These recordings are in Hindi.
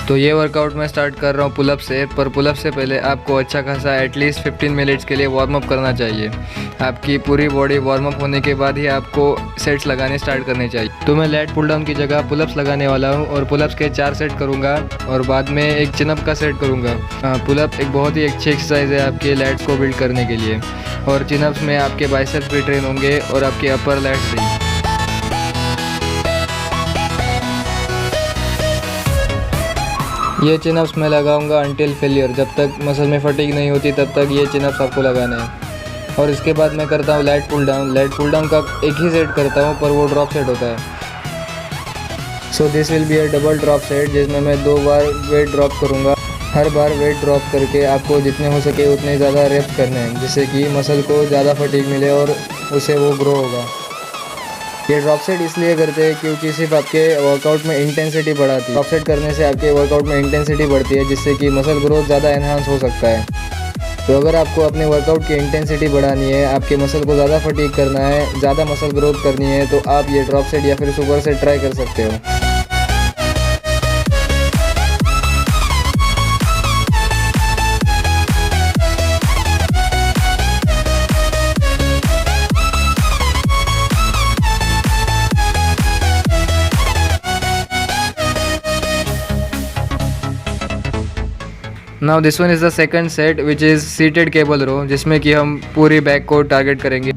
तो ये वर्कआउट मैं स्टार्ट कर रहा हूँ पुलअप से, पर पुलअप से पहले आपको अच्छा खासा एटलीस्ट 15 मिनट्स के लिए वार्म अप करना चाहिए। आपकी पूरी बॉडी वार्म अप होने के बाद ही आपको सेट्स लगाने स्टार्ट करने चाहिए। तो मैं लेट पुल डाउन की जगह पुलअप्स लगाने वाला हूँ और पुलअप्स के 4 सेट करूँगा और बाद में एक चिनअप का सेट करूँगा। पुलअप एक बहुत ही अच्छी एक्सरसाइज है आपके लेट्स को बिल्ड करने के लिए, और चिनअप्स में आपके बाइसेप्स भी ट्रेन होंगे और आपके अपर लेट्स भी। ये चिनअप्स मैं लगाऊंगा अंटिल फेलियर, जब तक मसल में फटीग नहीं होती तब तक ये चिनअप्स आपको लगाने हैं। और इसके बाद मैं करता हूँ lat pull down. Lat pull down का एक ही सेट करता हूँ, पर वो ड्रॉप सेट होता है। So this will be a double drop set, जिसमें मैं 2 बार वेट ड्रॉप करूँगा। हर बार वेट ड्रॉप करके आपको जितने हो सके उतने ज़्यादा रेप्स करने हैं, जिससे कि मसल को ज़्यादा फटीग मिले और उसे वो ग्रो होगा। ये ड्रॉप सेट इसलिए करते हैं क्योंकि सिर्फ आपके वर्कआउट में इंटेंसिटी बढ़ाती है। ड्रॉप सेट करने से आपके वर्कआउट में इंटेंसिटी बढ़ती है, जिससे कि मसल ग्रोथ ज़्यादा एनहांस हो सकता है। तो अगर आपको अपने वर्कआउट की इंटेंसिटी बढ़ानी है, आपके मसल को ज़्यादा फटीग करना है, ज़्यादा मसल ग्रोथ करनी है, तो आप ये ड्रॉप सेट या फिर सुपर सेट ट्राई कर सकते हो। Now this one is the second set which is seated cable row, जिसमें कि हम पूरी बैक को टारगेट करेंगे।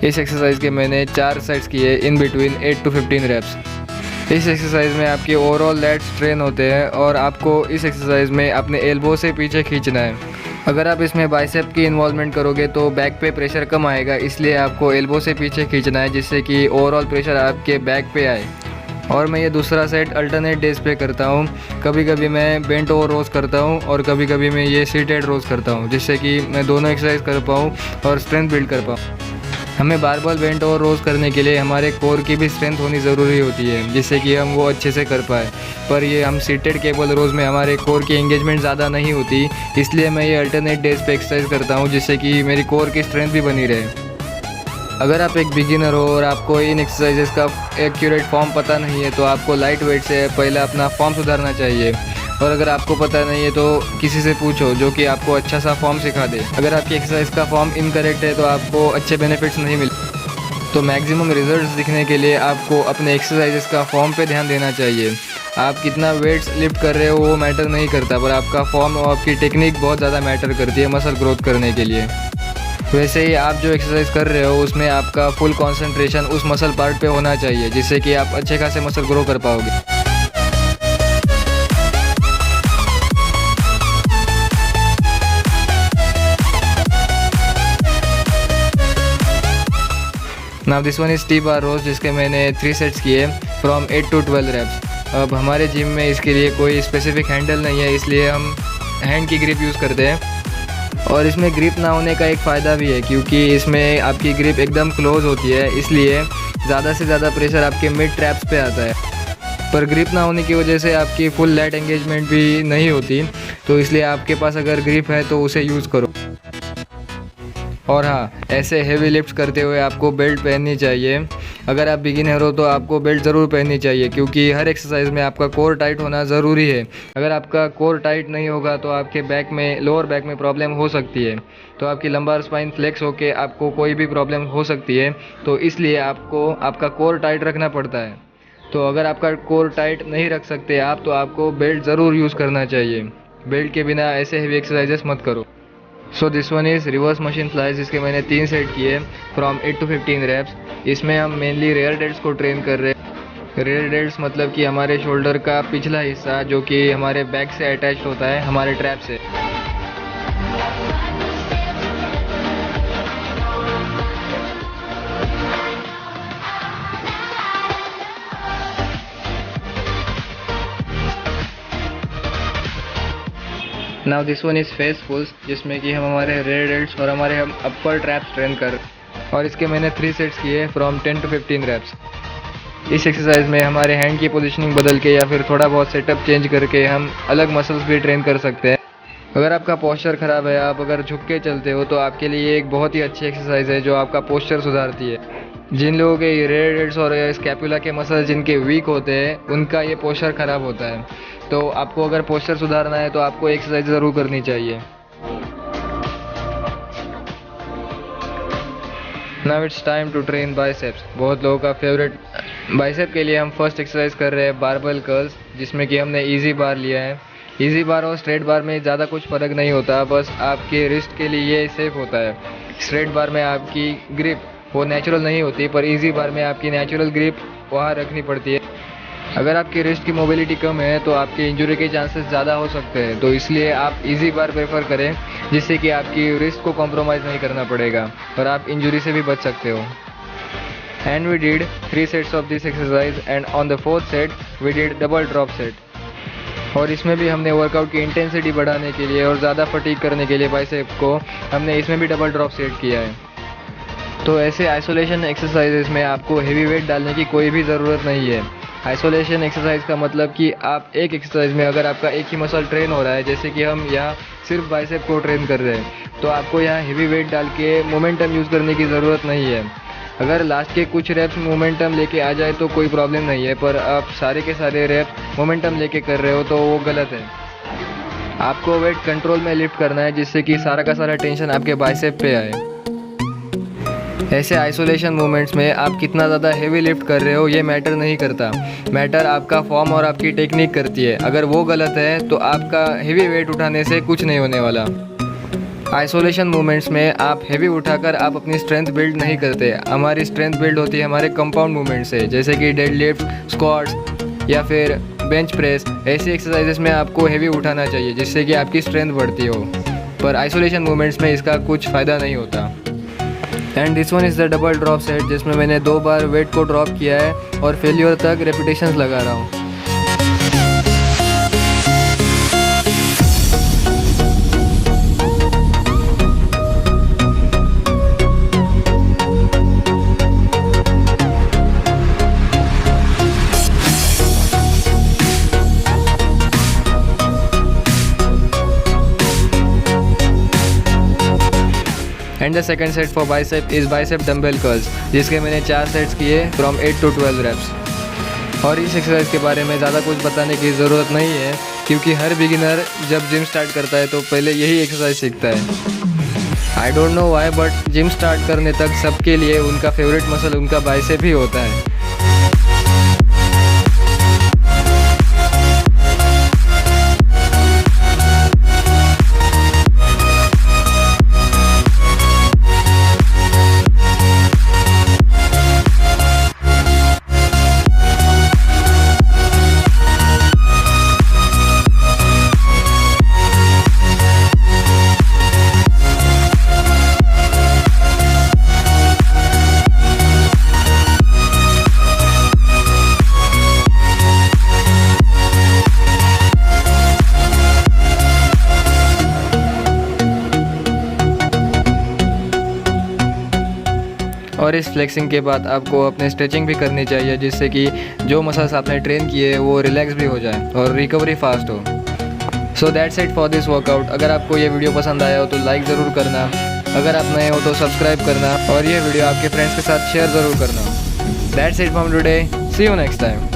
इस एक्सरसाइज के मैंने 4 सेट्स किए इन बिटवीन 8 to 15 रेप्स। इस एक्सरसाइज में आपके ओवरऑल लेट्स ट्रेन होते हैं और आपको इस एक्सरसाइज में अपने एल्बो से पीछे खींचना है। अगर आप इसमें बाइसेप की इन्वॉल्वमेंट करोगे तो बैक पे प्रेशर कम आएगा, इसलिए आपको एल्बो से पीछे खींचना है, जिससे कि ओवरऑल प्रेशर आपके बैक पे आए। और मैं ये दूसरा सेट अल्टरनेट डेज पे करता हूँ। कभी कभी मैं बेंट ओवर रोज करता हूँ और कभी कभी मैं ये सीटेड रोज करता हूँ, जिससे कि मैं दोनों एक्सरसाइज कर पाऊँ और स्ट्रेंथ बिल्ड कर पाऊँ। हमें बारबल बेंट ओवर रोज करने के लिए हमारे कोर की भी स्ट्रेंथ होनी ज़रूरी होती है, जिससे कि हम वो अच्छे से कर पाए। पर ये हम सीटेड केबल रोज में हमारे कोर की एंगेजमेंट ज़्यादा नहीं होती, इसलिए मैं ये अल्टरनेट डेज पे एक्सरसाइज करता हूँ, जिससे कि मेरी कोर की स्ट्रेंथ भी बनी रहे। अगर आप एक बिगिनर हो और आपको इन एक्सरसाइजेस का एक्यूरेट फॉर्म पता नहीं है, तो आपको लाइट वेट से पहले अपना फॉर्म सुधारना चाहिए। और अगर आपको पता नहीं है तो किसी से पूछो जो कि आपको अच्छा सा फॉर्म सिखा दे। अगर आपकी एक्सरसाइज का फॉर्म इनकरेक्ट है तो आपको अच्छे बेनिफिट्स नहीं मिले। तो मैक्सिमम रिजल्ट्स दिखने के लिए आपको अपने एक्सरसाइजेस का फॉर्म पे ध्यान देना चाहिए। आप कितना वेट्स लिफ्ट कर रहे हो वो मैटर नहीं करता, पर आपका फॉर्म और आपकी टेक्निक बहुत ज़्यादा मैटर करती है मसल ग्रोथ करने के लिए। वैसे ही आप जो एक्सरसाइज कर रहे हो उसमें आपका फुल कंसंट्रेशन उस मसल पार्ट पे होना चाहिए, जिससे कि आप अच्छे खासे मसल ग्रो कर पाओगे। Now this one is T-bar रोज, जिसके मैंने 3 सेट्स किए फ्रॉम 8 to 12 रेप्स। अब हमारे जिम में इसके लिए कोई स्पेसिफिक हैंडल नहीं है, इसलिए हम हैंड की ग्रिप यूज़ करते हैं। और इसमें ग्रिप ना होने का एक फ़ायदा भी है, क्योंकि इसमें आपकी ग्रिप एकदम क्लोज होती है, इसलिए ज़्यादा से ज़्यादा प्रेशर आपके मिड ट्रैप्स पे आता है। पर ग्रिप ना होने की वजह से आपकी फुल लेट एंगेजमेंट भी नहीं होती, तो इसलिए आपके पास अगर ग्रिप है तो उसे यूज़ करो। और हाँ, ऐसे हेवी लिफ्ट्स करते हुए आपको बेल्ट पहननी चाहिए। अगर आप बिगिनर हो तो आपको बेल्ट ज़रूर पहननी चाहिए, क्योंकि हर एक्सरसाइज में आपका कोर टाइट होना ज़रूरी है। अगर आपका कोर टाइट नहीं होगा तो आपके बैक में, लोअर बैक में प्रॉब्लम हो सकती है। तो आपकी लंबार स्पाइन फ्लेक्स होकर आपको कोई भी प्रॉब्लम हो सकती है, तो इसलिए आपको आपका कोर टाइट रखना पड़ता है। तो अगर आपका कोर टाइट नहीं रख सकते आप, तो आपको बेल्ट ज़रूर यूज़ करना चाहिए। बेल्ट के बिना ऐसे हेवी एक्सरसाइजेस मत करो। So this one is reverse machine flies, जिसके मैंने 3 सेट किए फ्रॉम 8 to 15 रेप्स। इसमें हम मेनली रेयर डेल्ट्स को ट्रेन कर रहे हैं। रेयर डेल्ट्स मतलब कि हमारे शोल्डर का पिछला हिस्सा, जो कि हमारे बैक से अटैच होता है हमारे ट्रैप से। Now this one is face pulls, जिसमें कि हम हमारे रेयर डेल्ट्स और हमारे हम अपर ट्रैप्स ट्रेन कर, और इसके मैंने 3 सेट्स किए फ्रॉम 10 to 15 रेप्स। इस एक्सरसाइज में हमारे हैंड की पोजीशनिंग बदल के या फिर थोड़ा बहुत सेटअप चेंज करके हम अलग मसल्स भी ट्रेन कर सकते हैं। अगर आपका पोस्चर ख़राब है, आप अगर झुक के चलते हो, तो आपके लिए एक बहुत ही अच्छी एक्सरसाइज है जो आपका पोस्चर सुधारती है। जिन लोगों के रेडियस और स्कैपुला के मसल जिनके वीक होते हैं, उनका ये पोस्चर ख़राब होता है। तो आपको अगर पोस्चर सुधारना है तो आपको एक्सरसाइज ज़रूर करनी चाहिए। Now it's time to train biceps. बहुत लोगों का फेवरेट। बाइसेप के लिए हम फर्स्ट एक्सरसाइज कर रहे हैं बारबेल कर्ल्स, जिसमें कि हमने इजी बार लिया है। इजी बार और स्ट्रेट बार में ज़्यादा कुछ फ़र्क नहीं होता, बस आपके रिस्ट के लिए ये सेफ होता है। स्ट्रेट बार में आपकी ग्रिप वो नेचुरल नहीं होती, पर इजी बार में आपकी नेचुरल ग्रिप वहाँ रखनी पड़ती है। अगर आपकी रिस्ट की मोबिलिटी कम है तो आपके इंजरी के चांसेस ज़्यादा हो सकते हैं, तो इसलिए आप इजी बार प्रेफर करें, जिससे कि आपकी रिस्ट को कॉम्प्रोमाइज़ नहीं करना पड़ेगा और आप इंजरी से भी बच सकते हो। And we did 3 sets of this exercise and on the 4th set we did double drop set. और इसमें भी हमने वर्कआउट की इंटेंसिटी बढ़ाने के लिए और ज़्यादा फटीग करने के लिए बाइसेप को हमने इसमें भी डबल ड्रॉप सेट किया है। तो ऐसे आइसोलेशन एक्सरसाइजेस में आपको हेवी वेट डालने की कोई भी ज़रूरत नहीं है। आइसोलेशन एक्सरसाइज का मतलब कि आप एक एक्सरसाइज में अगर आपका एक ही मसल ट्रेन हो रहा है, जैसे कि हम यहाँ सिर्फ बाइसेप को ट्रेन कर रहे हैं, तो आपको यहाँ हेवी वेट डाल के मोमेंटम यूज़ करने की ज़रूरत नहीं है। अगर लास्ट के कुछ रेप्स मोमेंटम लेके आ जाए तो कोई प्रॉब्लम नहीं है, पर आप सारे के सारे रेप्स मोमेंटम लेके कर रहे हो तो वो गलत है। आपको वेट कंट्रोल में लिफ्ट करना है, जिससे कि सारा का सारा टेंशन आपके बाइसेप पे आए। ऐसे आइसोलेशन मूवमेंट्स में आप कितना ज़्यादा हेवी लिफ्ट कर रहे हो ये मैटर नहीं करता। मैटर आपका फॉर्म और आपकी टेक्निक करती है। अगर वो गलत है तो आपका हेवी वेट उठाने से कुछ नहीं होने वाला। आइसोलेशन मूवमेंट्स में आप हेवी उठाकर आप अपनी स्ट्रेंथ बिल्ड नहीं करते। हमारी स्ट्रेंथ बिल्ड होती है हमारे कंपाउंड मूवमेंट से, जैसे कि डेडलिफ्ट, स्क्वाट्स या फिर बेंच प्रेस। ऐसी एक्सरसाइजेस में आपको हेवी उठाना चाहिए, जिससे कि आपकी स्ट्रेंथ बढ़ती हो, पर आइसोलेशन मूवमेंट्स में इसका कुछ फ़ायदा नहीं होता। And this one is the double drop set, जिसमें मैंने 2 बार वेट को ड्रॉप किया है और फेल्योर तक रेपिटेशंस लगा रहा हूँ। And the second set for bicep is bicep dumbbell curls, जिसके मैंने 4 सेट्स किए फ्रॉम 8 to 12 रेप्स। और इस एक्सरसाइज के बारे में ज़्यादा कुछ बताने की ज़रूरत नहीं है, क्योंकि हर बिगिनर जब जिम स्टार्ट करता है तो पहले यही एक्सरसाइज सीखता है। I don't know why, but gym start करने तक सबके लिए उनका फेवरेट मसल उनका बाइसेप ही होता है। और इस फ्लेक्सिंग के बाद आपको अपने स्ट्रेचिंग भी करनी चाहिए, जिससे कि जो मसल्स आपने ट्रेन किए वो रिलैक्स भी हो जाए और रिकवरी फास्ट हो। So that's it for this workout. अगर आपको ये वीडियो पसंद आया हो तो लाइक ज़रूर करना, अगर आप नए हो तो सब्सक्राइब करना और ये वीडियो आपके फ्रेंड्स के साथ शेयर ज़रूर करना। That's it from today, see you next time.